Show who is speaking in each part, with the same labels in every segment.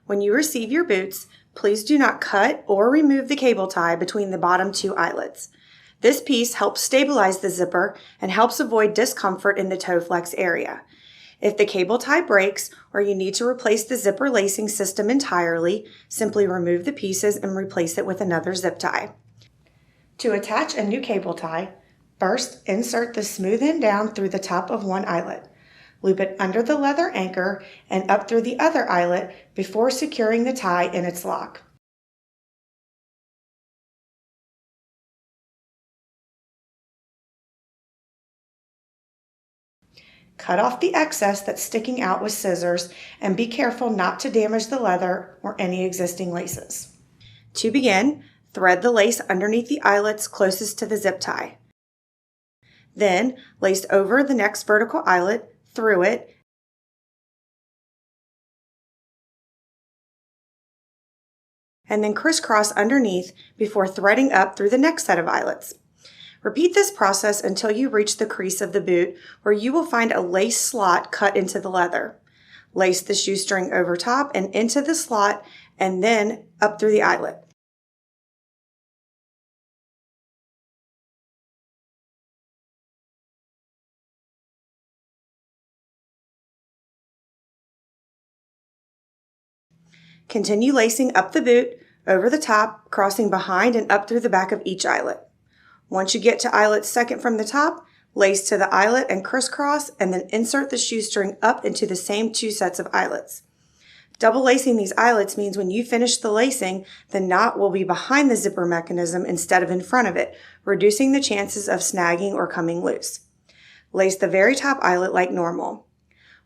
Speaker 1: When you receive your boots, please do not cut or remove the cable tie between the bottom two eyelets. This piece helps stabilize the zipper and helps avoid discomfort in the toe flex area. If the cable tie breaks or you need to replace the zipper lacing system entirely, simply remove the pieces and replace it with another zip tie. To attach a new cable tie, first insert the smooth end down through the top of one eyelet. Loop it under the leather anchor and up through the other eyelet before securing the tie in its lock. Cut off the excess that's sticking out with scissors and be careful not to damage the leather or any existing laces. To begin, thread the lace underneath the eyelets closest to the zip tie. Then, lace over the next vertical eyelet, through it, and then crisscross underneath before threading up through the next set of eyelets. Repeat this process until you reach the crease of the boot, where you will find a lace slot cut into the leather. Lace the shoestring over top and into the slot, and then up through the eyelet. Continue lacing up the boot, over the top, crossing behind and up through the back of each eyelet. Once you get to eyelet second from the top, lace to the eyelet and crisscross, and then insert the shoestring up into the same two sets of eyelets. Double lacing these eyelets means when you finish the lacing, the knot will be behind the zipper mechanism instead of in front of it, reducing the chances of snagging or coming loose. Lace the very top eyelet like normal.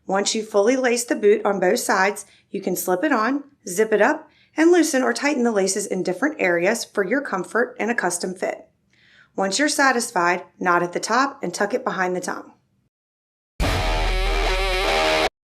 Speaker 1: Once you fully lace the boot on both sides, you can slip it on, zip it up, and loosen or tighten the laces in different areas for your comfort and a custom fit. Once you're satisfied, knot at the top and tuck it behind the tongue.